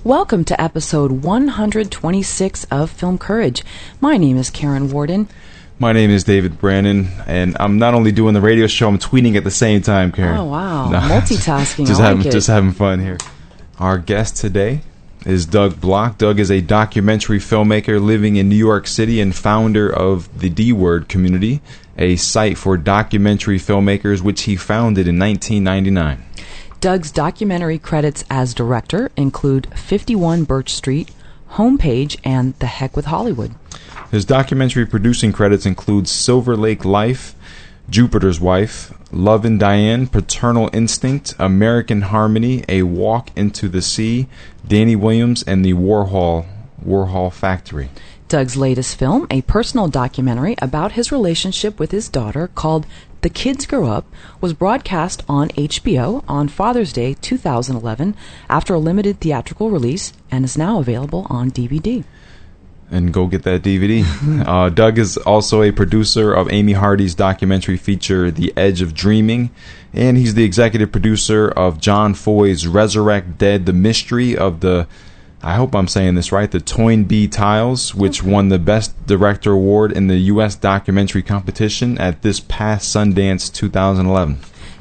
Welcome to episode 126 of Film Courage. My name is Karen Warden. My name is David Brannon, and I'm not only doing the radio show, I'm tweeting at the same time, Karen. Oh, wow. No. Multitasking. Just having fun here. Our guest today is Doug Block. Doug is a documentary filmmaker living in New York City and founder of the D-Word community, a site for documentary filmmakers, which he founded in 1999. Doug's documentary credits as director include 51 Birch Street, Homepage, and The Heck with Hollywood. His documentary producing credits include Silver Lake Life, Jupiter's Wife, Love and Diane, Paternal Instinct, American Harmony, A Walk into the Sea, Danny Williams, and the Warhol Factory. Doug's latest film, a personal documentary about his relationship with his daughter called The Kids Grow Up, was broadcast on HBO on Father's Day 2011 after a limited theatrical release and is now available on DVD. And go get that DVD. Doug is also a producer of Amy Hardy's documentary feature, The Edge of Dreaming, and he's the executive producer of John Foy's Resurrect Dead, The Mystery of the, I hope I'm saying this right, the Toynbee Tiles, which won the Best Director Award in the U.S. documentary competition at this past Sundance 2011.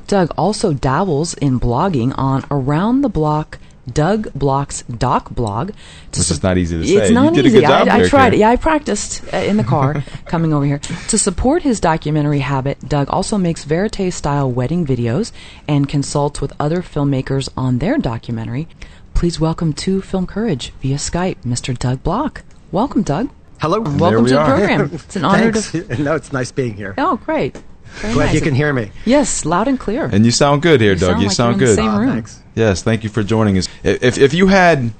Doug also dabbles in blogging on Around the Block, Doug Block's Doc blog. Which is not easy to say. It's not you did easy. A good job I there, tried Karen. it. Yeah, I practiced in the car coming over here. To support his documentary habit, Doug also makes verite-style wedding videos and consults with other filmmakers on their documentary. Please welcome to Film Courage via Skype, Mr. Doug Block. Welcome, Doug. Hello. Welcome to the program. It's an honor to... No, it's nice being here. Oh, great. Very Glad nice. you can hear me. Yes, loud and clear. And you sound good here, Doug. You sound good. In the same room. Thanks. Yes, thank you for joining us. If you had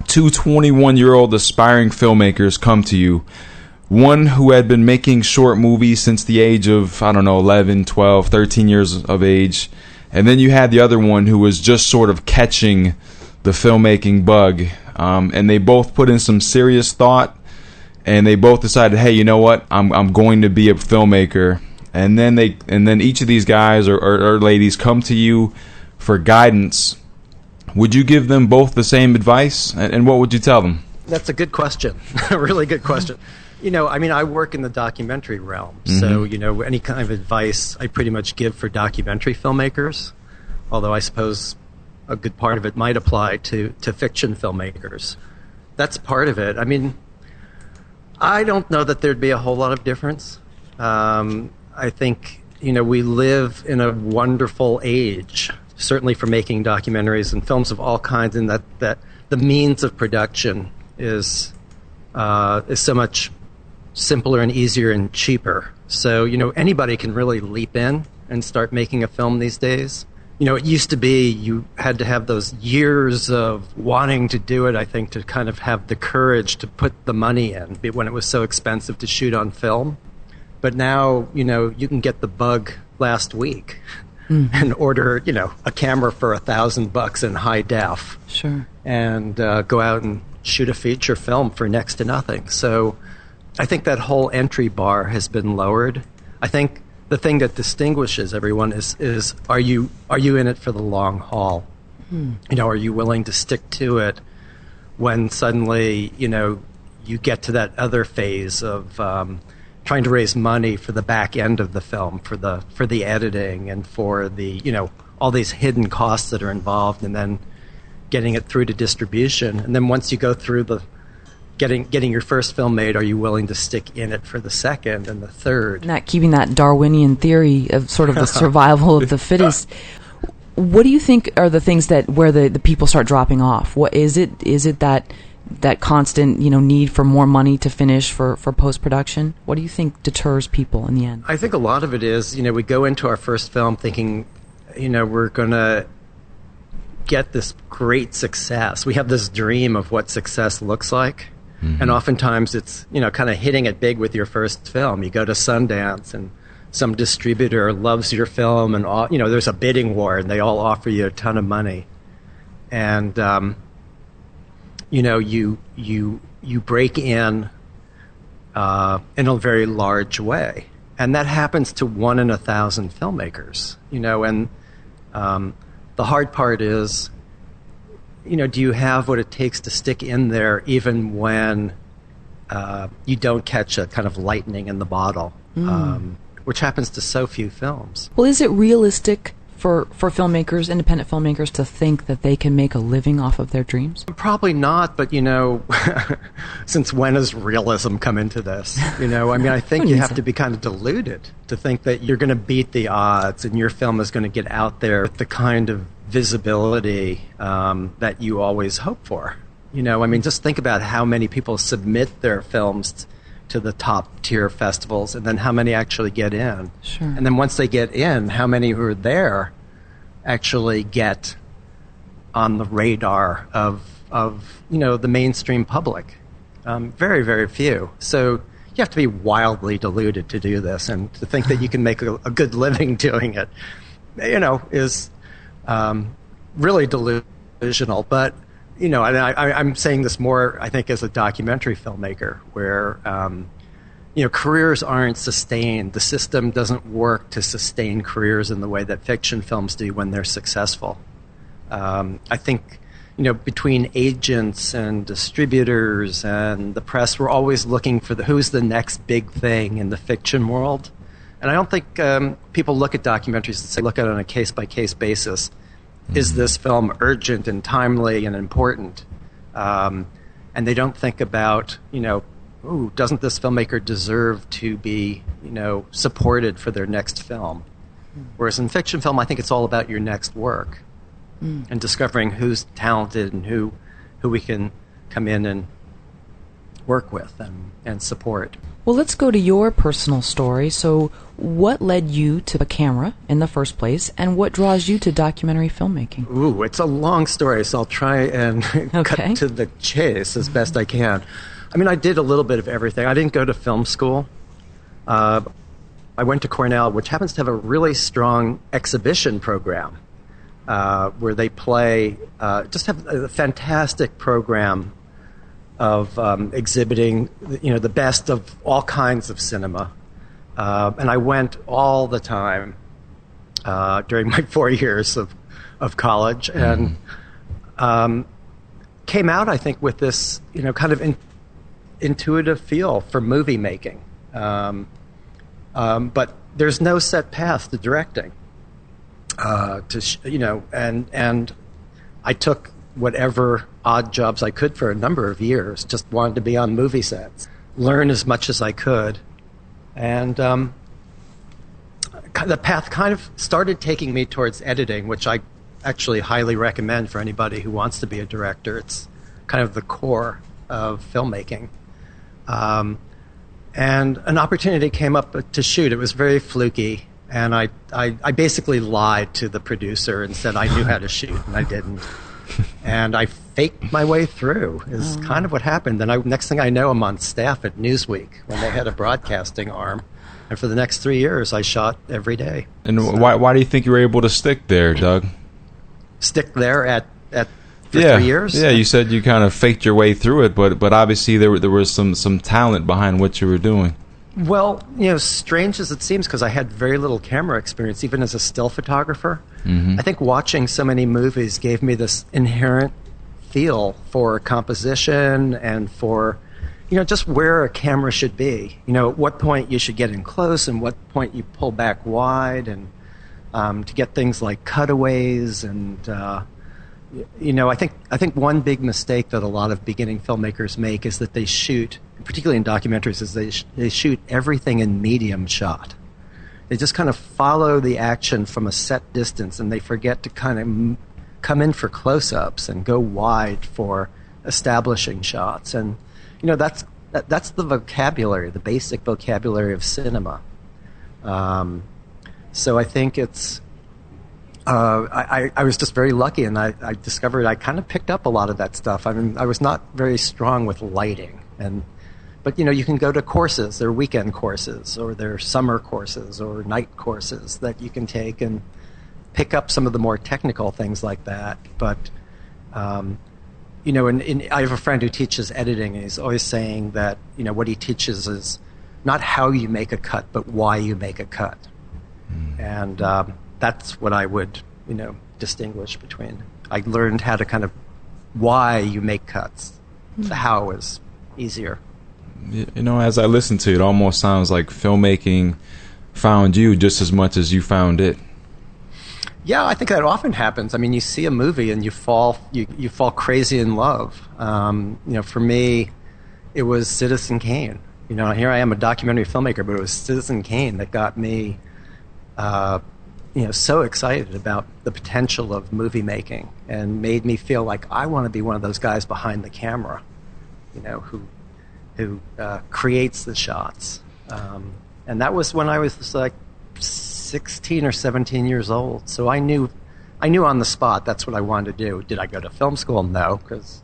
two 21-year-old aspiring filmmakers come to you, one who had been making short movies since the age of, 11, 12, 13 years of age, and then you had the other one who was just sort of catching the filmmaking bug, and they both put in some serious thought, and they both decided, hey, you know what, I'm going to be a filmmaker. And then each of these guys or ladies come to you for guidance. Would you give them both the same advice? And what would you tell them? That's a good question. A really good question. I work in the documentary realm. Mm-hmm. So, any kind of advice I pretty much give for documentary filmmakers, although I suppose a good part of it might apply to fiction filmmakers. That's part of it. I don't know that there'd be a whole lot of difference. I think, we live in a wonderful age, certainly for making documentaries and films of all kinds, and that the means of production is so much simpler and easier and cheaper. So, anybody can really leap in and start making a film these days. It used to be you had to have those years of wanting to do it, I think, to kind of have the courage to put the money in when it was so expensive to shoot on film. But now, you can get the bug last week and order, a camera for $1,000 in high def. Sure. And go out and shoot a feature film for next to nothing. So I think that whole entry bar has been lowered. I think the thing that distinguishes everyone is are you in it for the long haul? Are you willing to stick to it when suddenly, you get to that other phase of trying to raise money for the back end of the film, for the editing and for the all these hidden costs that are involved, and then getting it through to distribution. And then once you go through the getting your first film made, are you willing to stick in it for the second and the third? Not keeping that Darwinian theory of sort of the survival of the fittest. What do you think are the things where the people start dropping off? What is it? Is it that constant, need for more money to finish for post-production? What do you think deters people in the end? I think a lot of it is, we go into our first film thinking, we're going to get this great success. We have this dream of what success looks like. Mm-hmm. And oftentimes it's, kind of hitting it big with your first film. You go to Sundance and some distributor loves your film and all, there's a bidding war and they all offer you a ton of money. And, you break in a very large way. And that happens to 1 in 1,000 filmmakers, and the hard part is do you have what it takes to stick in there even when you don't catch a kind of lightning in the bottle, which happens to so few films. Well, is it realistic for filmmakers, independent filmmakers, to think that they can make a living off of their dreams? Probably not, but since when has realism come into this? I think you have to be kind of deluded to think that you're going to beat the odds and your film is going to get out there with the kind of visibility that you always hope for. Just think about how many people submit their films to the top tier festivals, and then how many actually get in. Sure. And then once they get in, how many who are there actually get on the radar of the mainstream public? Very, very few. So you have to be wildly deluded to do this, and to think that you can make a good living doing it, is really delusional. But and I'm saying this more, I think, as a documentary filmmaker, where careers aren't sustained. The system doesn't work to sustain careers in the way that fiction films do when they're successful. I think between agents and distributors and the press, we're always looking for who's the next big thing in the fiction world. And I don't think people look at documentaries and say, look at it on a case-by-case basis. Is this film urgent and timely and important? And they don't think about, doesn't this filmmaker deserve to be, supported for their next film? Whereas in fiction film, I think it's all about your next work and discovering who's talented and who we can come in and work with and support. Well, let's go to your personal story. So what led you to the camera in the first place, and what draws you to documentary filmmaking? Ooh, it's a long story, so I'll try and cut to the chase as best I can. I did a little bit of everything. I didn't go to film school. I went to Cornell, which happens to have a really strong exhibition program where they play, just have a fantastic program of exhibiting, the best of all kinds of cinema. And I went all the time during my 4 years of college, and came out, I think, with this, kind of intuitive feel for movie making. But there's no set path to directing. And I took whatever odd jobs I could for a number of years, just wanted to be on movie sets, learn as much as I could. And the path kind of started taking me towards editing, which I actually highly recommend for anybody who wants to be a director. It's kind of the core of filmmaking. And an opportunity came up to shoot. It was very fluky, and I basically lied to the producer and said I knew how to shoot, and I didn't. And I faked my way through is kind of what happened. And next thing I know, I'm on staff at Newsweek when they had a broadcasting arm. And for the next 3 years, I shot every day. And so, why do you think you were able to stick there, Doug? Stick there for 3 years? Yeah, you said you kind of faked your way through it, but obviously there was some talent behind what you were doing. Well, strange as it seems, because I had very little camera experience, even as a still photographer. I think watching so many movies gave me this inherent feel for composition and for, just where a camera should be. At what point you should get in close and what point you pull back wide, and to get things like cutaways. And, I think one big mistake that a lot of beginning filmmakers make is that they shoot, particularly in documentaries, is they shoot everything in medium shot. They just kind of follow the action from a set distance, and they forget to kind of come in for close-ups and go wide for establishing shots. And that's the vocabulary, the basic vocabulary of cinema. So I think it's I was just very lucky, and I discovered I kind of picked up a lot of that stuff. I was not very strong with lighting, but you can go to courses. There are weekend courses, or there are summer courses, or night courses that you can take and pick up some of the more technical things like that. But and I have a friend who teaches editing, and he's always saying that what he teaches is not how you make a cut, but why you make a cut. And that's what I would distinguish between. I learned how to kind of why you make cuts. The how is easier. As I listen to it, it almost sounds like filmmaking found you just as much as you found it. Yeah, I think that often happens. I mean, you see a movie and you fall crazy in love. For me, it was Citizen Kane. Here I am, a documentary filmmaker, but it was Citizen Kane that got me, so excited about the potential of movie making and made me feel like I want to be one of those guys behind the camera, who creates the shots. And that was when I was like 16 or 17 years old. So I knew on the spot that's what I wanted to do. Did I go to film school? No, because,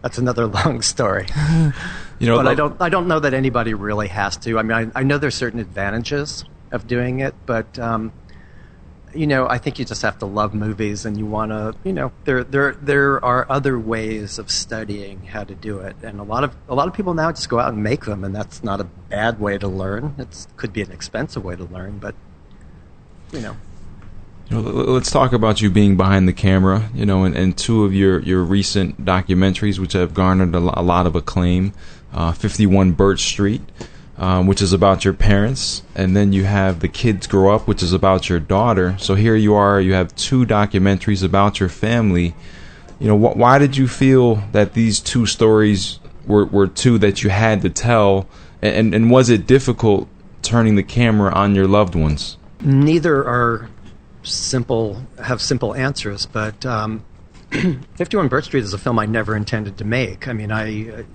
that's another long story. But I don't know that anybody really has to. I mean, I know there's certain advantages of doing it, but I think you just have to love movies, and you want to, there are other ways of studying how to do it, and a lot of people now just go out and make them, and that's not a bad way to learn. It could be an expensive way to learn, but let's talk about you being behind the camera, and two of your recent documentaries, which have garnered a lot of acclaim. 51 Birch Street, which is about your parents, and then you have The Kids Grow Up, which is about your daughter. So here you are, you have two documentaries about your family. Why did you feel that these two stories were two that you had to tell, and was it difficult turning the camera on your loved ones? Neither are have simple answers, but 51 Birch Street is a film I never intended to make. I mean,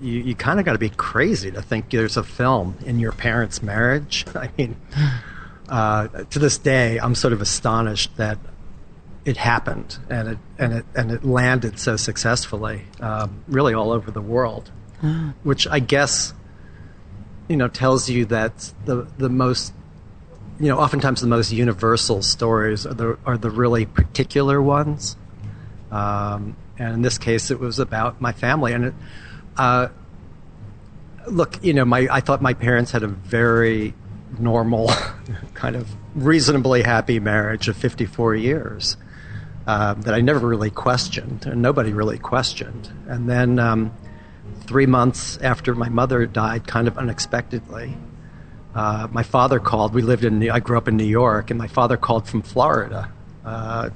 you kind of got to be crazy to think there's a film in your parents' marriage. I mean, to this day, I'm sort of astonished that it happened and it landed so successfully, really all over the world, which I guess tells you that the most, oftentimes the most universal stories are the really particular ones. And in this case, it was about my family. And I thought my parents had a very normal, kind of reasonably happy marriage of 54 years that I never really questioned, and nobody really questioned. And then 3 months after my mother died, kind of unexpectedly, my father called. I grew up in New York, and my father called from Florida. I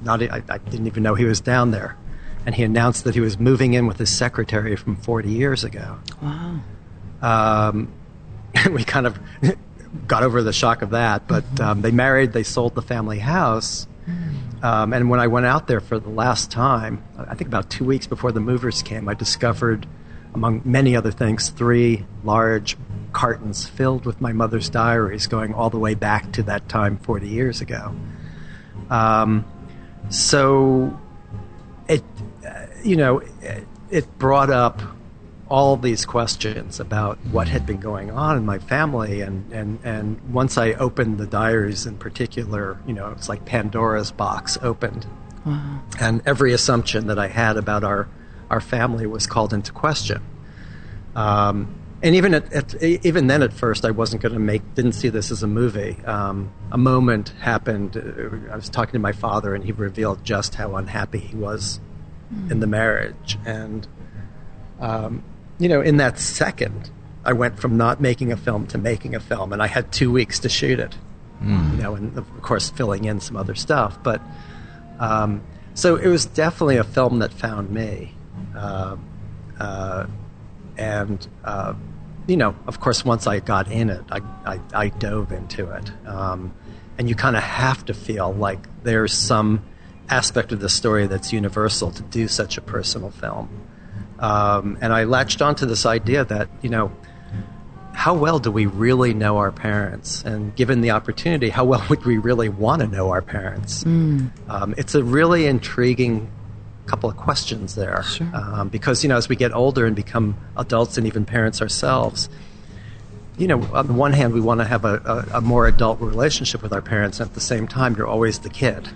didn't even know he was down there. And he announced that he was moving in with his secretary from 40 years ago. Wow. We kind of got over the shock of that, but they married, they sold the family house. And when I went out there for the last time, I think about 2 weeks before the movers came, I discovered, among many other things, 3 large cartons filled with my mother's diaries going all the way back to that time 40 years ago. So it brought up all these questions about what had been going on in my family, and once I opened the diaries in particular, it's like Pandora's box opened. Wow. And every assumption that I had about our family was called into question. And even then, at first, I wasn't going to didn't see this as a movie. A moment happened. I was talking to my father, and he revealed just how unhappy he was in the marriage. And, in that second, I went from not making a film to making a film, and I had 2 weeks to shoot it. And of course, filling in some other stuff. But so it was definitely a film that found me. Of course, once I got in it, I dove into it. And you kind of have to feel like there's some aspect of the story that's universal to do such a personal film. And I latched onto this idea that, how well do we really know our parents? And given the opportunity, how well would we really want to know our parents? It's a really intriguing couple of questions there. Sure. Because, as we get older and become adults and even parents ourselves, on the one hand, we want to have a more adult relationship with our parents, and at the same time, you're always the kid.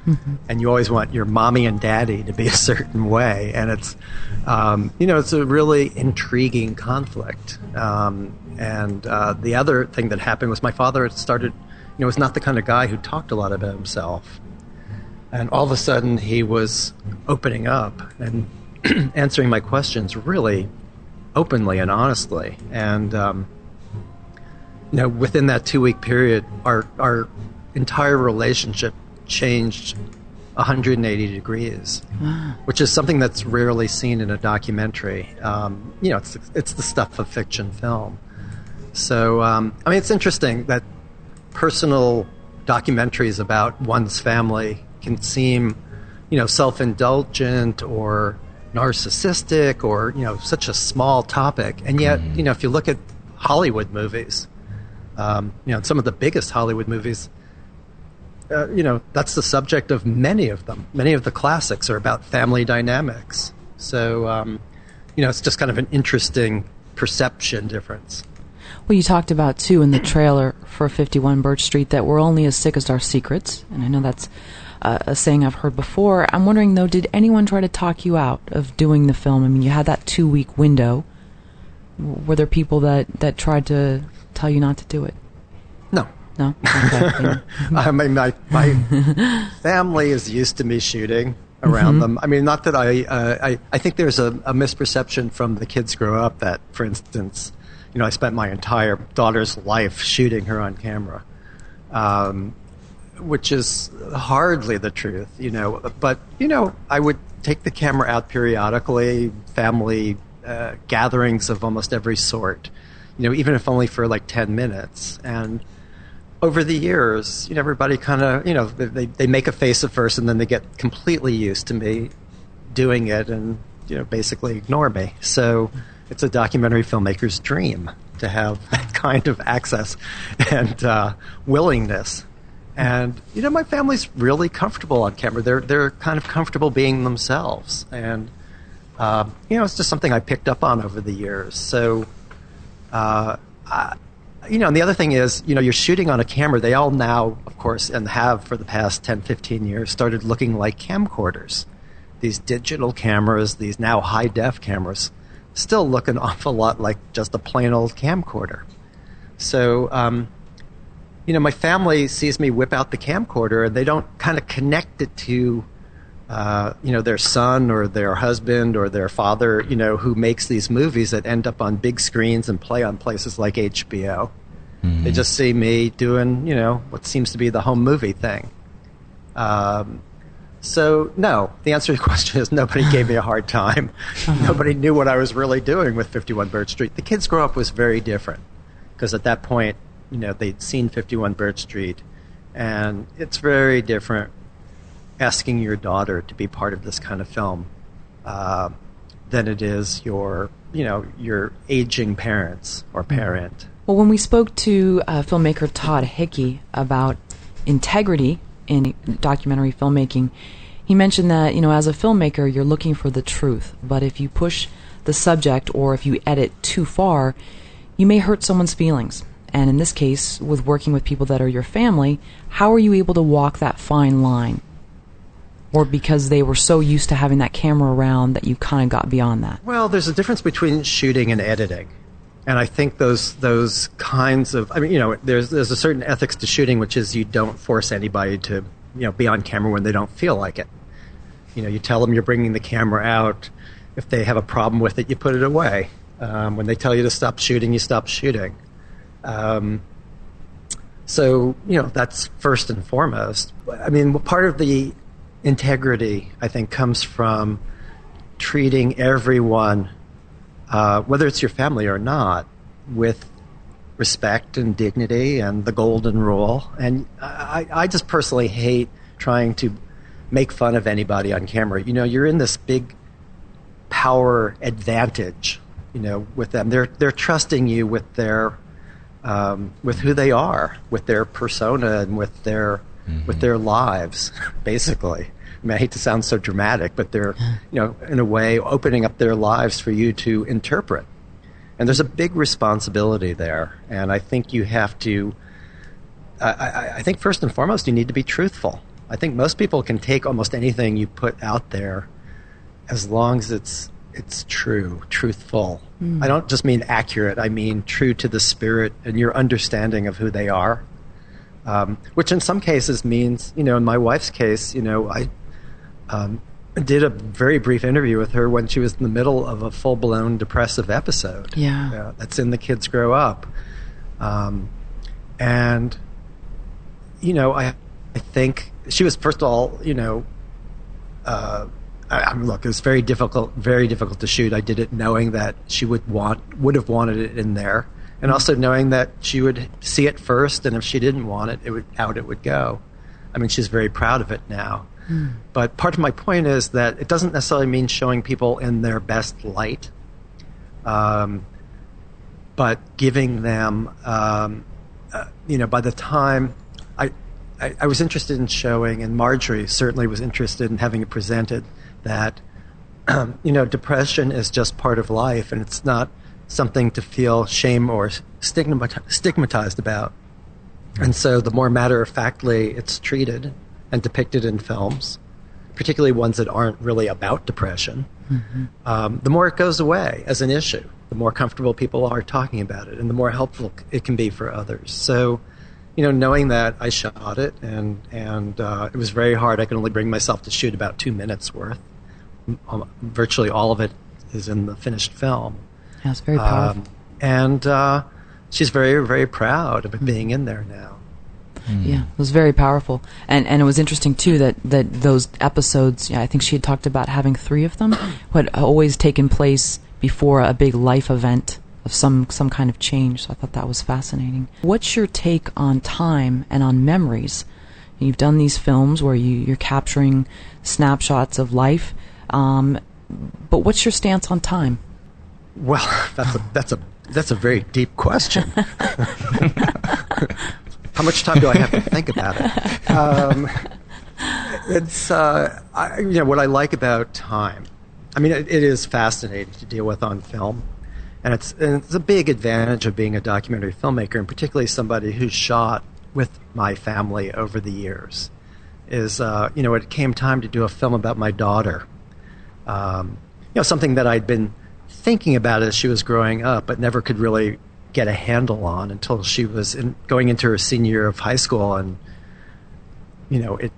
Mm-hmm. And you always want your mommy and daddy to be a certain way. And it's, it's a really intriguing conflict. And the other thing that happened was my father started, was not the kind of guy who talked a lot about himself. And all of a sudden, he was opening up and answering my questions really openly and honestly. And, within that 2-week period, our entire relationship changed 180 degrees, which is something that's rarely seen in a documentary. It's the stuff of fiction film. So, it's interesting that personal documentaries about one's family can seem, self-indulgent or narcissistic or, such a small topic. And yet, if you look at Hollywood movies, some of the biggest Hollywood movies, that's the subject of many of them. Many of the classics are about family dynamics. So, it's just kind of an interesting perception difference. Well, you talked about, too, in the trailer for 51 Birch Street that we're only as sick as our secrets. And I know that's a saying I've heard before. I'm wondering, though, did anyone try to talk you out of doing the film? I mean, you had that 2-week window. Were there people that tried to tell you not to do it? No. No? Okay. My family is used to me shooting around them. I mean, not that I think there's a misperception from the kids grow up that, for instance, I spent my entire daughter's life shooting her on camera, which is hardly the truth, But, I would take the camera out periodically, family gatherings of almost every sort, even if only for like 10 minutes. And over the years, everybody kind of, they make a face at first and then they get completely used to me doing it and, basically ignore me. So it's a documentary filmmaker's dream to have that kind of access and willingness. And, my family's really comfortable on camera. They're kind of comfortable being themselves. And, it's just something I picked up on over the years. So, and the other thing is, you're shooting on a camera. They all now, of course, and have for the past 10, 15 years, started looking like camcorders. These digital cameras, these now high-def cameras, still look an awful lot like just a plain old camcorder. So, my family sees me whip out the camcorder, and they don't kind of connect it to, their son or their husband or their father, who makes these movies that end up on big screens and play on places like HBO. Mm-hmm. They just see me doing, what seems to be the home movie thing. So, no, the answer to the question is nobody gave me a hard time. Nobody knew what I was really doing with 51 Birch Street. The kids' grow up was very different because at that point, they'd seen 51 Birch Street, and it's very different asking your daughter to be part of this kind of film than it is your aging parents or parent. Well, when we spoke to filmmaker Todd Hickey about integrity in documentary filmmaking, he mentioned that, as a filmmaker, you're looking for the truth. But if you push the subject or if you edit too far, you may hurt someone's feelings. And in this case, with working with people that are your family, how are you able to walk that fine line? Or because they were so used to having that camera around that you kind of got beyond that? Well, there's a difference between shooting and editing. And I think those kinds of, there's a certain ethics to shooting, which is you don't force anybody to, be on camera when they don't feel like it. You tell them you're bringing the camera out. If they have a problem with it, you put it away. When they tell you to stop shooting, you stop shooting. So, that's first and foremost. Part of the integrity, I think, comes from treating everyone, whether it's your family or not, with respect and dignity and the golden rule. And I just personally hate trying to make fun of anybody on camera. You're in this big power advantage, with them. They're trusting you with their with who they are, with their persona and with their lives, basically. I hate to sound so dramatic, but they're, in a way, opening up their lives for you to interpret. And there's a big responsibility there. And I think you have to, I think first and foremost, you need to be truthful. I think most people can take almost anything you put out there as long as it's true, truthful. I don't just mean accurate. I mean true to the spirit and your understanding of who they are. which in some cases means, in my wife's case, I did a very brief interview with her when she was in the middle of a full-blown depressive episode. Yeah. That's in The Kids Grow Up. And, I think she was, first of all, look, it was very difficult to shoot. I did it knowing that she would have wanted it in there, and also knowing that she would see it first, and if she didn't want it, it would go. I mean, she's very proud of it now. But part of my point is that it doesn't necessarily mean showing people in their best light, but giving them, by the time I was interested in showing, and Marjorie certainly was interested in having it presented, that, depression is just part of life, and it's not something to feel shame or stigmatized about. And so the more matter-of-factly it's treated and depicted in films, particularly ones that aren't really about depression, the more it goes away as an issue, the more comfortable people are talking about it, and the more helpful it can be for others. So, knowing that, I shot it, and it was very hard. I could only bring myself to shoot about 2 minutes worth. Virtually all of it is in the finished film. That's very powerful. And she's very, very proud of it being in there now. Yeah, it was very powerful. And it was interesting, too, that those episodes, I think she had talked about having 3 of them, had always taken place before a big life event of some kind of change. So I thought that was fascinating. What's your take on time and on memories? You've done these films where you're capturing snapshots of life, but what's your stance on time? Well, that's a very deep question. How much time do I have to think about it? It's what I like about time. I mean, it is fascinating to deal with on film, and it's a big advantage of being a documentary filmmaker, and particularly somebody who's shot with my family over the years. Is it came time to do a film about my daughter. Something that I'd been thinking about as she was growing up, but never could really get a handle on until she was going into her senior year of high school, and it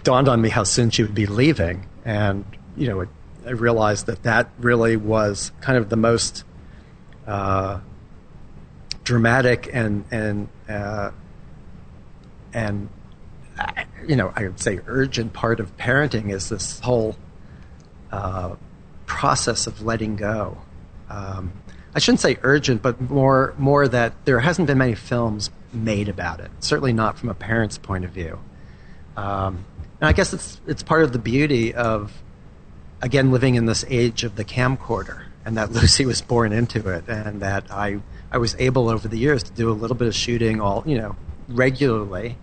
dawned on me how soon she would be leaving, and I realized that really was kind of the most dramatic and I would say urgent part of parenting is this whole process of letting go. I shouldn't say urgent, but more that there hasn't been many films made about it. Certainly not from a parent's point of view. And I guess it's part of the beauty of, again, living in this age of the camcorder, and that Lucy was born into it, and that I was able over the years to do a little bit of shooting regularly,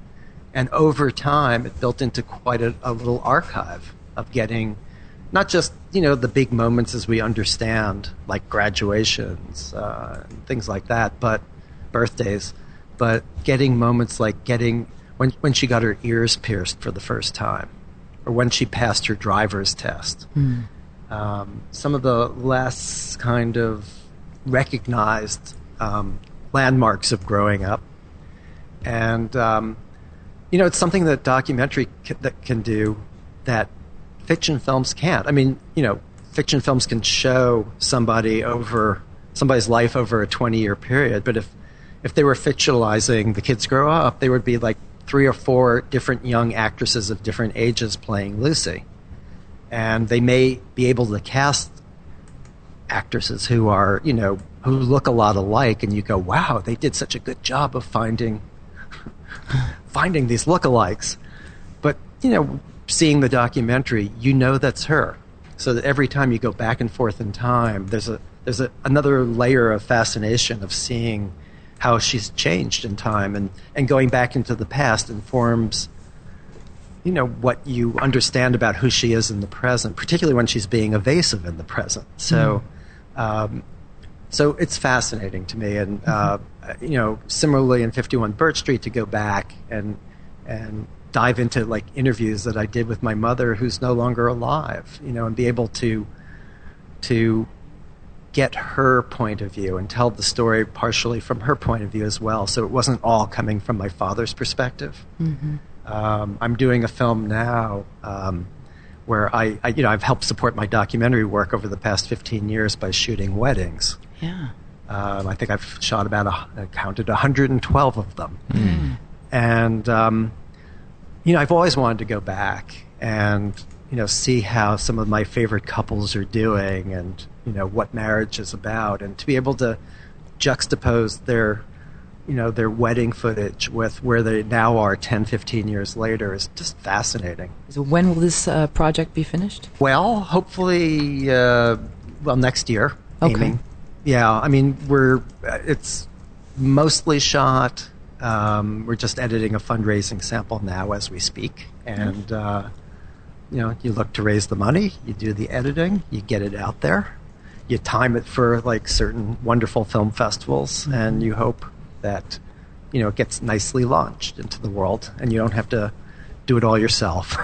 and over time it built into quite a little archive of getting not just the big moments as we understand, like graduations, things like that, but birthdays, but getting moments like when she got her ears pierced for the first time, or when she passed her driver's test. Some of the less kind of recognized landmarks of growing up, and it's something that documentary can do that fiction films can't. I mean, fiction films can show somebody's life over a 20-year period, but if they were fictionalizing The Kids Grow Up, they would be like 3 or 4 different young actresses of different ages playing Lucy. And they may be able to cast actresses who are, who look a lot alike, and you go, wow, they did such a good job of finding these lookalikes. But, seeing the documentary, that's her. So that every time you go back and forth in time, there's another layer of fascination of seeing how she's changed in time, and going back into the past informs, what you understand about who she is in the present, particularly when she's being evasive in the present. So, so it's fascinating to me, and similarly in 51 Birch Street, to go back and dive into like interviews that I did with my mother, who's no longer alive, and be able to get her point of view and tell the story partially from her point of view as well. So it wasn't all coming from my father's perspective. Mm-hmm. I'm doing a film now where I've helped support my documentary work over the past 15 years by shooting weddings. Yeah. I think I've shot I counted 112 of them. Mm. And, I've always wanted to go back and, see how some of my favorite couples are doing and, what marriage is about, and to be able to juxtapose their wedding footage with where they now are 10, 15 years later is just fascinating. So when will this project be finished? Well, hopefully, next year. Okay. Aiming. Yeah, it's mostly shot. We're just editing a fundraising sample now as we speak. And, you look to raise the money, you do the editing, you get it out there, you time it for certain wonderful film festivals, and you hope that, it gets nicely launched into the world and you don't have to do it all yourself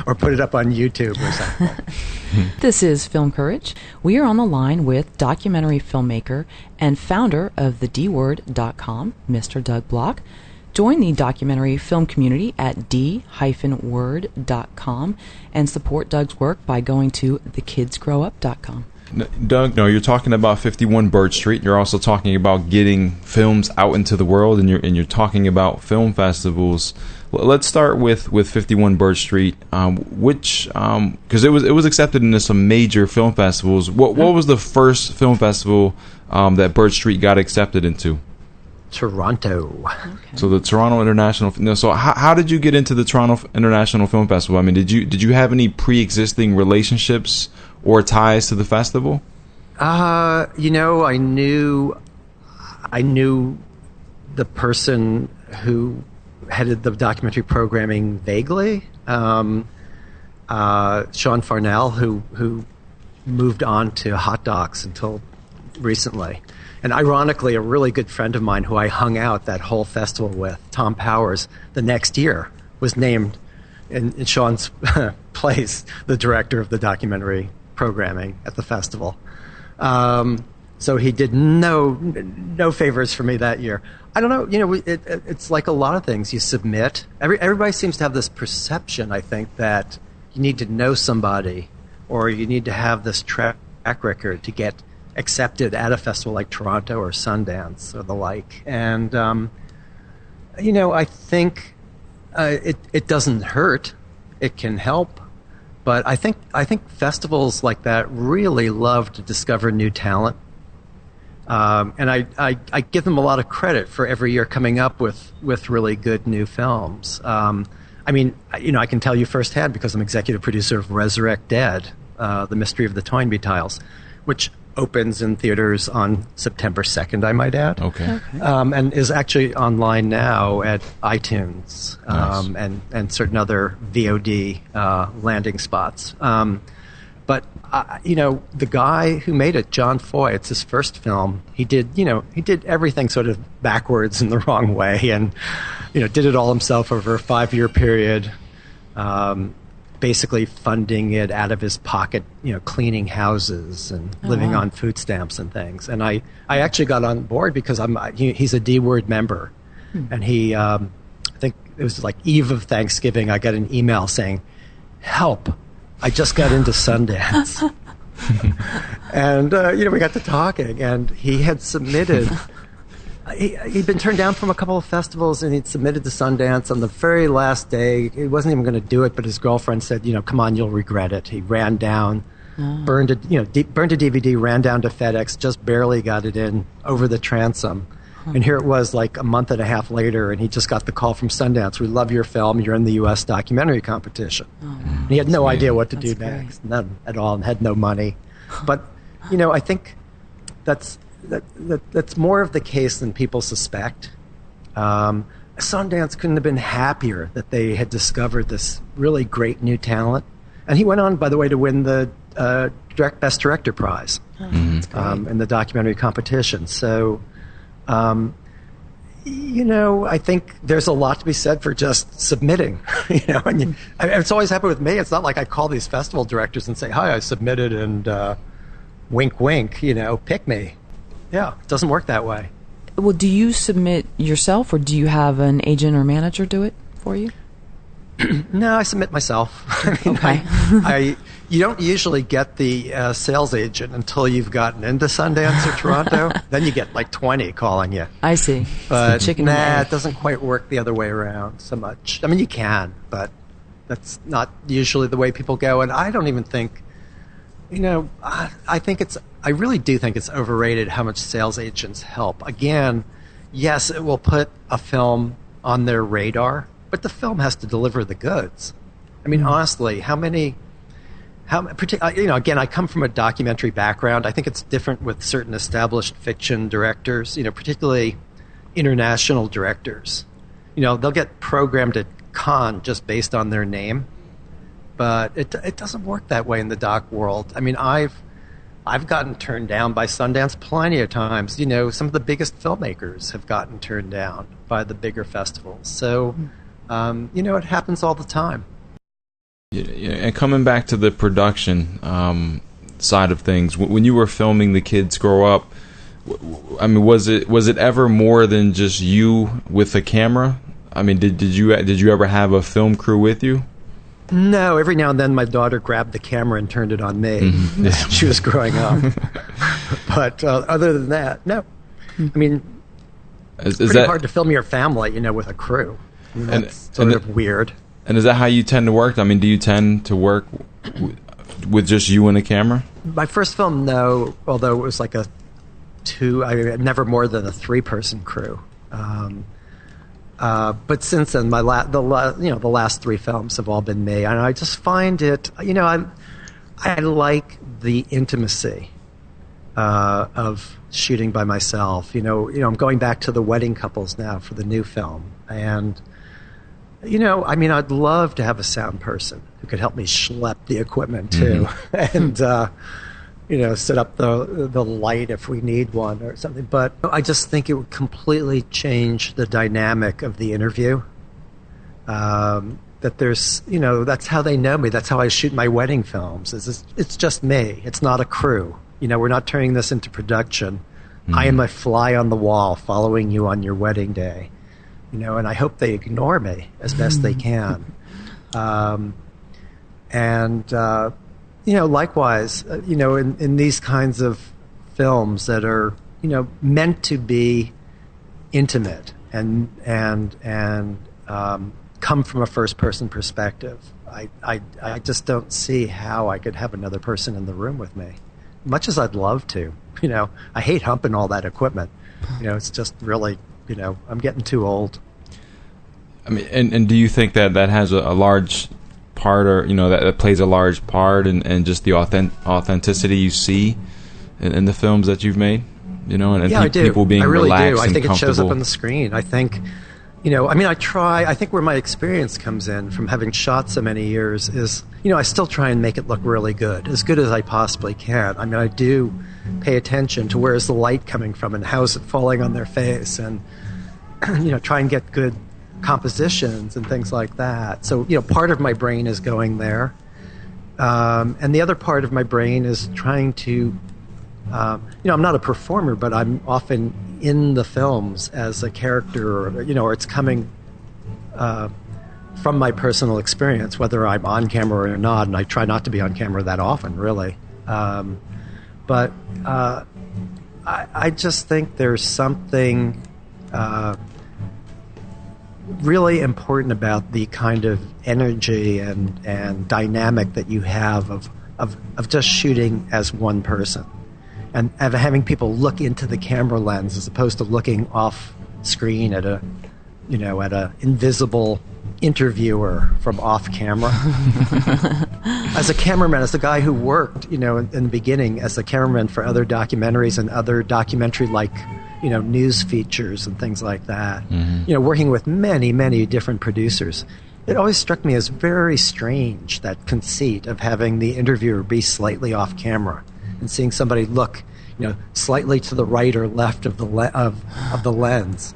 or put it up on YouTube or something. This is Film Courage. We are on the line with documentary filmmaker and founder of thedword.com, Mr. Doug Block. Join the documentary film community at d-word.com and support Doug's work by going to thekidsgrowup.com. Doug, no, you're talking about 51 Birch Street. You're also talking about getting films out into the world, and you're talking about film festivals. Let's start with 51 Birch Street, which because it was accepted into some major film festivals. What was the first film festival that Birch Street got accepted into? Toronto. Okay. So the Toronto International. No, so how did you get into the Toronto International Film Festival? I mean, did you have any pre-existing relationships or ties to the festival? I knew the person who headed the documentary programming vaguely. Sean Farnell, who moved on to Hot Docs until recently. And ironically, a really good friend of mine who I hung out that whole festival with, Tom Powers, the next year was named in Sean's place the director of the documentary programming at the festival. So he did no favors for me that year. I don't know. It's like a lot of things. You submit. Everybody seems to have this perception, I think, that you need to know somebody or you need to have this track record to get accepted at a festival like Toronto or Sundance or the like. And, I think it doesn't hurt. It can help. But I think festivals like that really love to discover new talent. And I give them a lot of credit for every year coming up with really good new films. I can tell you firsthand because I'm executive producer of Resurrect Dead, The Mystery of the Toynbee Tiles, which opens in theaters on September 2nd, I might add. Okay. And is actually online now at iTunes Nice. and certain other VOD landing spots. But the guy who made it, John Foy, it's his first film. He did everything sort of backwards in the wrong way, and did it all himself over a 5-year period. Basically funding it out of his pocket, cleaning houses and living on food stamps and things. And I actually got on board because he's a D-Word member. And he, I think it was like eve of Thanksgiving, I got an email saying, "Help, I just got into Sundance." And, we got to talking, and he had submitted... He'd been turned down from a couple of festivals, and he'd submitted to Sundance on the very last day. He wasn't even going to do it, but his girlfriend said, "Come on, you'll regret it." He ran down, burned a DVD, ran down to FedEx, just barely got it in over the transom. And here it was like a month and a half later, and he just got the call from Sundance. "We love your film. You're in the U.S. documentary competition." And he had no idea what to do next, none at all, and had no money. But, I think that's more of the case than people suspect. Sundance couldn't have been happier that they had discovered this really great new talent. And he went on, by the way, to win the Best Director prize in the documentary competition. So, I think there's a lot to be said for just submitting. It's always happened with me. It's not like I call these festival directors and say, "Hi, I submitted and wink, wink, pick me. Yeah, it doesn't work that way. Well, do you submit yourself, or do you have an agent or manager do it for you? No, I submit myself. Okay. You don't usually get the sales agent until you've gotten into Sundance or Toronto. Then you get like 20 calling you. I see. But chicken and egg. it doesn't quite work the other way around so much. I mean, you can, but that's not usually the way people go. And I don't even think, I really do think it's overrated how much sales agents help. Again, yes, it will put a film on their radar, but the film has to deliver the goods. I mean, honestly, again, I come from a documentary background. I think it's different with certain established fiction directors, particularly international directors. They'll get programmed at Cannes just based on their name, but it doesn't work that way in the doc world. I mean, I've gotten turned down by Sundance plenty of times. Some of the biggest filmmakers have gotten turned down by the bigger festivals. So, it happens all the time. Yeah, and coming back to the production side of things, when you were filming The Kids Grow Up, I mean, was it ever more than just you with a camera? I mean, did you ever have a film crew with you? No, every now and then my daughter grabbed the camera and turned it on me. Mm-hmm. Yeah. She was growing up. But other than that, no. I mean, it's pretty hard to film your family, with a crew. That's sort of weird. And is that how you tend to work? I mean, do you tend to work with just you and a camera? My first film, no, although it was like never more than a 3-person crew. But since then, the last 3 films have all been me, and I just find it, I like the intimacy of shooting by myself. I'm going back to the wedding couples now for the new film, and I'd love to have a sound person who could help me schlep the equipment too, and set up the light if we need one or something. But I just think it would completely change the dynamic of the interview. That there's, that's how they know me. That's how I shoot my wedding films. It's just me. It's not a crew. We're not turning this into production. I am a fly on the wall following you on your wedding day. And I hope they ignore me as best they can. Likewise, in these kinds of films that are, meant to be intimate and come from a first-person perspective, I just don't see how I could have another person in the room with me, much as I'd love to. I hate humping all that equipment. It's just really, I'm getting too old. I mean, and do you think that has a large part, or that plays a large part in just the authenticity you see in the films that you've made? I do. People being I really relaxed do. I think and it shows up comfortable. on the screen. I think, I think where my experience comes in from having shot so many years is, I still try and make it look really good as I possibly can. I mean, I do pay attention to where is the light coming from and how is it falling on their face, and try and get good compositions and things like that. So, part of my brain is going there. And the other part of my brain is trying to, I'm not a performer, but I'm often in the films as a character, or it's coming from my personal experience, whether I'm on camera or not, and I try not to be on camera that often, really. But I just think there's something really important about the kind of energy and dynamic that you have of just shooting as one person, and having people look into the camera lens as opposed to looking off screen at a invisible interviewer from off camera. As a cameraman, as the guy who worked, in the beginning as a cameraman for other documentaries and other documentary-like, news features and things like that, working with many, many different producers, it always struck me as very strange, that conceit of having the interviewer be slightly off camera and seeing somebody look, slightly to the right or left of the lens.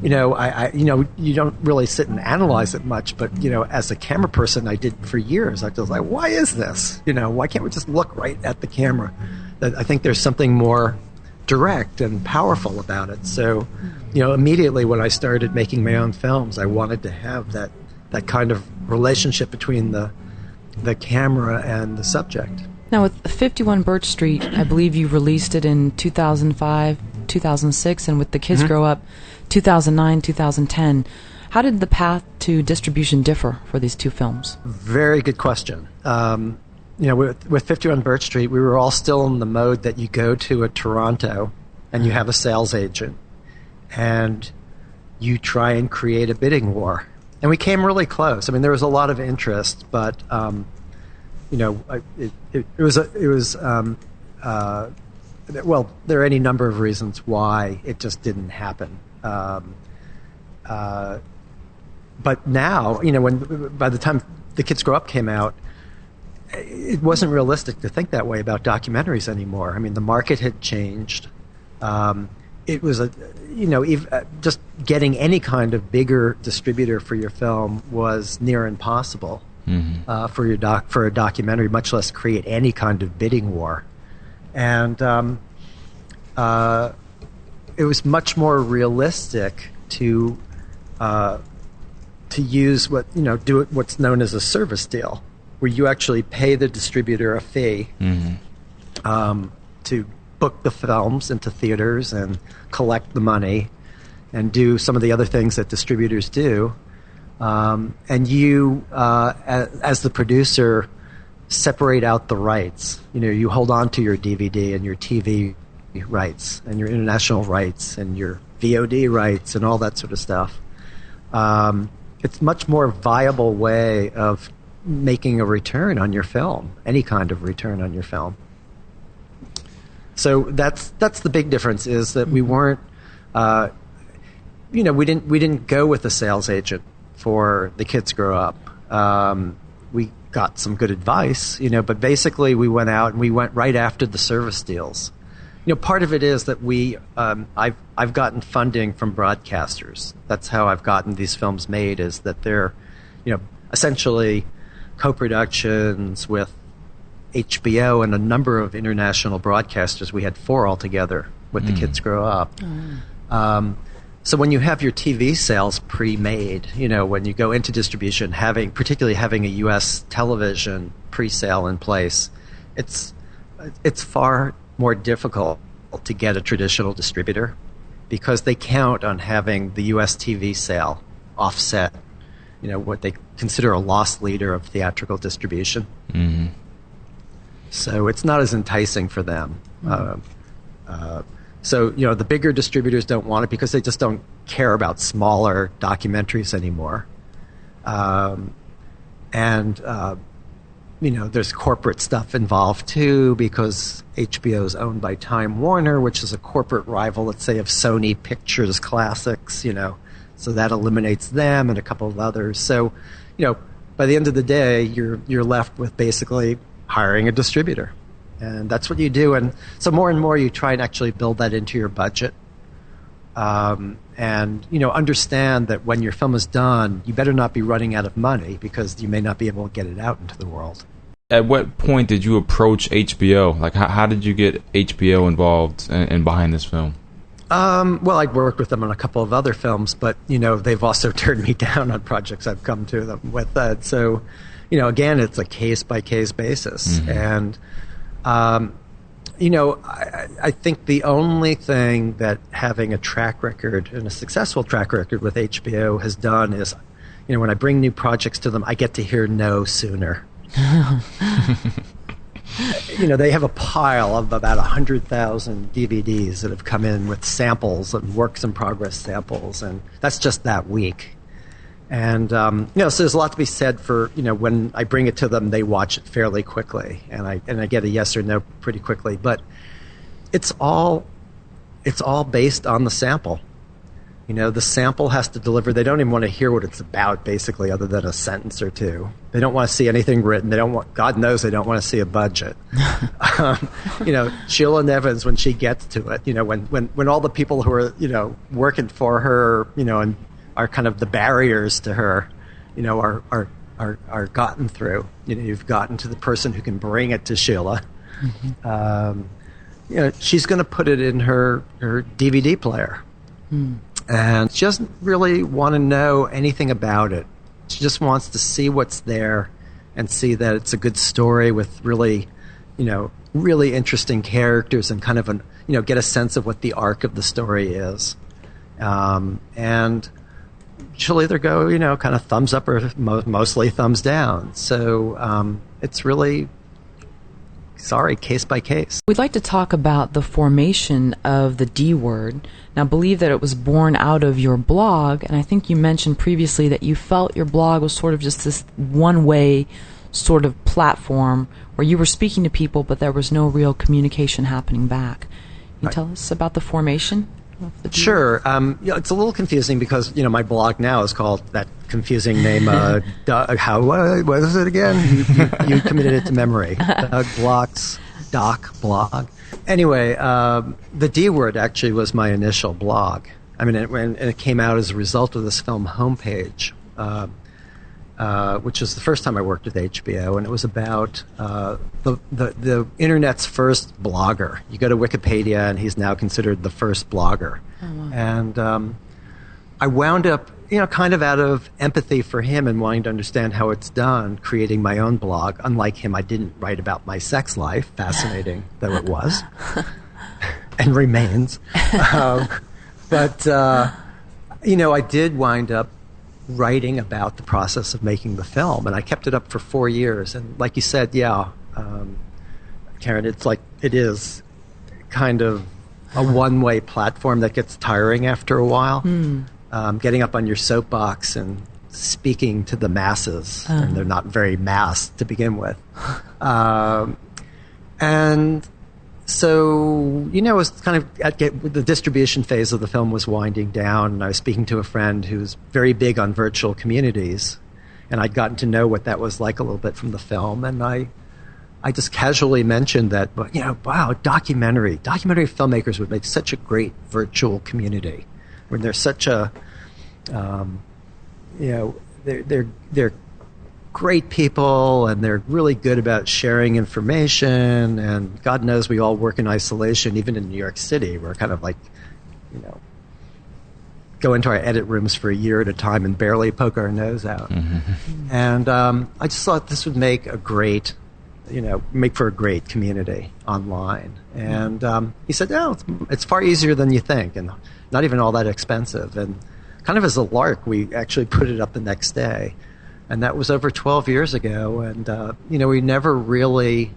you don't really sit and analyze it much, but, as a camera person, I did for years. I was like, why is this? Why can't we just look right at the camera? I think there's something more direct and powerful about it. So, immediately when I started making my own films, I wanted to have that kind of relationship between the camera and the subject. Now, with 51 Birch Street, I believe you released it in 2005, 2006, and with The Kids Grow Up, 2009, 2010. How did the path to distribution differ for these two films? Very good question. With 51 Birch Street, we were all still in the mode that you go to a Toronto and you have a sales agent and you try and create a bidding war. And we came really close. I mean, there was a lot of interest, but well, there are any number of reasons why it just didn't happen. But now, by the time The Kids Grow Up came out, it wasn't realistic to think that way about documentaries anymore. I mean, the market had changed. It was just getting any kind of bigger distributor for your film was near impossible for a documentary, much less create any kind of bidding war. And it was much more realistic to use what's known as a service deal, where you actually pay the distributor a fee to book the films into theaters and collect the money and do some of the other things that distributors do. And you, as the producer, separate out the rights. You hold on to your DVD and your TV rights and your international rights and your VOD rights and all that sort of stuff. It's a much more viable way of making a return on your film, any kind of return on your film. So that's the big difference, is that we weren't, we didn't go with a sales agent for The Kids Grow Up. We got some good advice, but basically we went out and we went right after the service deals. Part of it is that I've gotten funding from broadcasters. That's how I've gotten these films made, is that they're, essentially co-productions with HBO and a number of international broadcasters. We had 4 altogether with The Kids Grow Up. So when you have your TV sales pre-made, when you go into distribution, particularly having a U.S. television pre-sale in place, it's far more difficult to get a traditional distributor because they count on having the U.S. TV sale offset, what they consider a loss leader of theatrical distribution. So it's not as enticing for them. So, the bigger distributors don't want it because they just don't care about smaller documentaries anymore. There's corporate stuff involved too, because HBO is owned by Time Warner, which is a corporate rival, let's say, of Sony Pictures Classics, so that eliminates them and a couple of others. So, by the end of the day, you're left with basically hiring a distributor. And that's what you do. And so more and more you try and actually build that into your budget. And, understand that when your film is done, you better not be running out of money because you may not be able to get it out into the world. At what point did you approach HBO? Like, how did you get HBO involved and behind this film? Well, I'd worked with them on a couple of other films, but, they've also turned me down on projects I've come to them with that. So, again, it's a case-by-case basis. And, I think the only thing that having a track record and a successful track record with HBO has done is, when I bring new projects to them, I get to hear no sooner. They have a pile of about 100,000 DVDs that have come in with samples and works in progress samples, and that's just that week. And, so there's a lot to be said for, when I bring it to them, they watch it fairly quickly, and I get a yes or no pretty quickly. But it's all based on the sample. The sample has to deliver. They don't even want to hear what it's about, basically, other than a sentence or two. They don't want to see anything written. God knows they don't want to see a budget. Sheila Nevins, when she gets to it, when all the people who are, working for her, and are kind of the barriers to her, are gotten through. You've gotten to the person who can bring it to Sheila. She's going to put it in her DVD player. And she doesn't really want to know anything about it. She just wants to see what's there and see that it's a good story with really, really interesting characters and kind of get a sense of what the arc of the story is. And she'll either go, kind of thumbs up or mostly thumbs down. So it's really, case by case. We'd like to talk about the formation of the D word. Now, I believe that it was born out of your blog, and I think you mentioned previously that you felt your blog was sort of just this one-way sort of platform where you were speaking to people, but there was no real communication happening back. Can you tell us about the formation of the D Sure. It's a little confusing because, my blog now is called that confusing name, what is it again? You committed it to memory. Doug Block's Doc blog. Anyway, the D word actually was my initial blog. I mean, it came out as a result of this film homepage, which was the first time I worked with HBO, and it was about the internet's first blogger. You go to Wikipedia, and he's now considered the first blogger. Oh, wow. And I wound up, kind of out of empathy for him and wanting to understand how it's done, creating my own blog. Unlike him, I didn't write about my sex life, fascinating though it was, and remains. But I did wind up writing about the process of making the film, and I kept it up for 4 years. And like you said, Karen, it is kind of a one-way platform that gets tiring after a while. Getting up on your soapbox and speaking to the masses, and they're not very massed to begin with. And so, it was kind of the distribution phase of the film was winding down, and I was speaking to a friend who's very big on virtual communities, and I'd gotten to know what that was like a little bit from the film, and I just casually mentioned that, wow, documentary filmmakers would make such a great virtual community. When there's such a, they're great people, and they're really good about sharing information, and God knows we all work in isolation, even in New York City. We're kind of like, go into our edit rooms for a year at a time and barely poke our nose out. Mm-hmm. And I just thought this would make for a great community online. And he said, it's far easier than you think, and not even all that expensive. And kind of as a lark, we actually put it up the next day. And that was over 12 years ago. And, we never really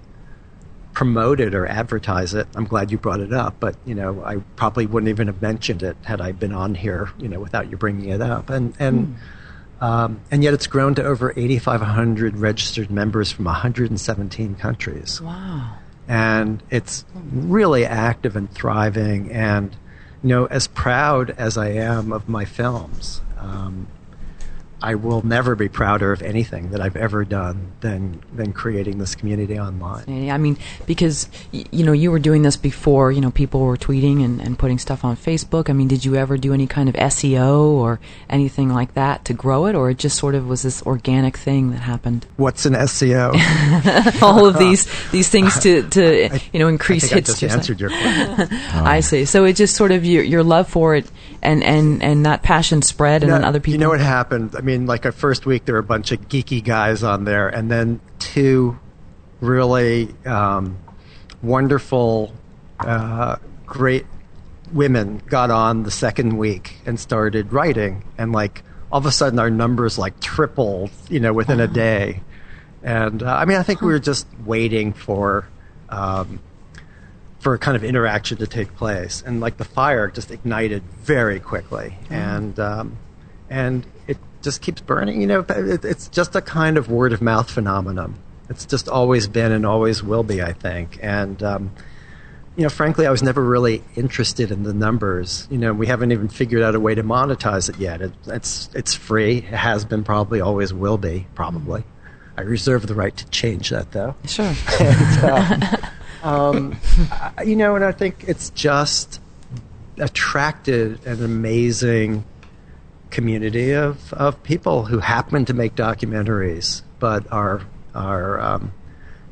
promoted or advertised it. I'm glad you brought it up. But, I probably wouldn't even have mentioned it had I been on here, without you bringing it up. And yet it's grown to over 8,500 registered members from 117 countries. Wow. And it's really active and thriving. And, as proud as I am of my films, I will never be prouder of anything that I've ever done than creating this community online. I mean, because, you were doing this before, people were tweeting and putting stuff on Facebook. I mean, did you ever do any kind of SEO or anything like that to grow it, or it just sort of was this organic thing that happened? What's an SEO? All of these things to increase I think hits. I just answered your question. I see. So it just sort of your love for it and that passion spread, and then other people. You know what happened? I mean, like our first week, there were a bunch of geeky guys on there, and then two really wonderful, great women got on the second week and started writing, and like all of a sudden our numbers like tripled, within a day. And I think we were just waiting for a kind of interaction to take place, and like the fire just ignited very quickly, and it just keeps burning. It's just a kind of word of mouth phenomenon. It's just always been and always will be, I think. And frankly, I was never really interested in the numbers. We haven't even figured out a way to monetize it yet. It's free. It has been, probably always will be, probably. I reserve the right to change that, though. Sure. And I think it's just attracted an amazing community of people who happen to make documentaries, but are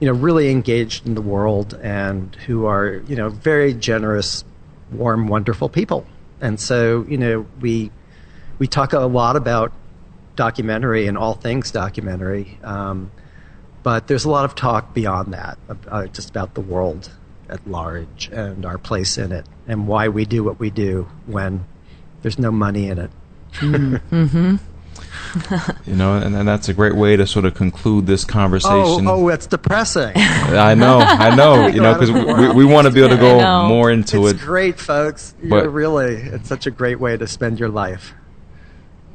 really engaged in the world, and who are, very generous, warm, wonderful people. And so, we talk a lot about documentary and all things documentary, but there's a lot of talk beyond that, just about the world at large and our place in it, and why we do what we do when there's no money in it. Mm-hmm. And that's a great way to sort of conclude this conversation. Oh, that's depressing. I know, because we want to be able to go more into it. It's great, folks. It's such a great way to spend your life.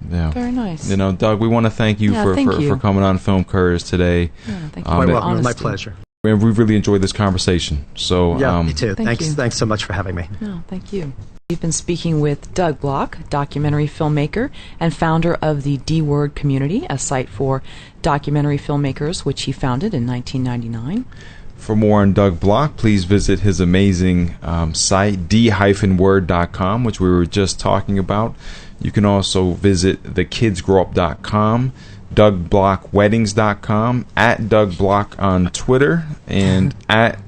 Yeah. Very nice. Doug, we want to thank you for coming on Filmmakers today. Yeah, thank you. It was my pleasure. And we really enjoyed this conversation. So, me too. Thanks so much for having me. No, thank you. We've been speaking with Doug Block, documentary filmmaker and founder of the D-Word community, a site for documentary filmmakers, which he founded in 1999. For more on Doug Block, please visit his amazing site, d-word.com, which we were just talking about. You can also visit thekidsgrowup.com, DougBlockWeddings.com, at Doug Block on Twitter, and at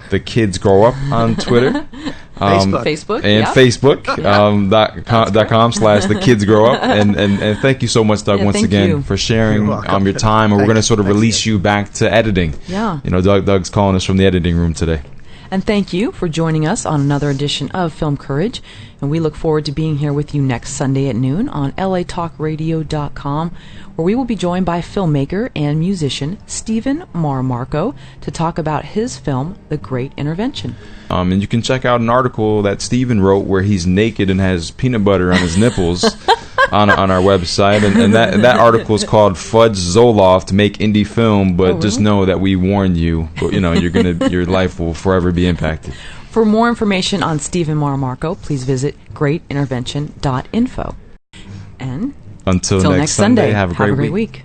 thekidsgrowup on Twitter. Facebook and Facebook.com/thekidsgrowup. And thank you so much, Doug, once again for sharing your time. And we're going to sort of release you back to editing. Yeah. Doug's calling us from the editing room today. And thank you for joining us on another edition of Film Courage. And we look forward to being here with you next Sunday at noon on latalkradio.com, where we will be joined by filmmaker and musician Stephen Marmarco to talk about his film, The Great Intervention. And you can check out an article that Stephen wrote where he's naked and has peanut butter on his nipples on our website. And that article is called Fudge Zoloft Make Indie Film, but just know that we warned you. But, your life will forever be impacted. For more information on Stephen Marmarco, please visit greatintervention.info. And until next Sunday, have a great week.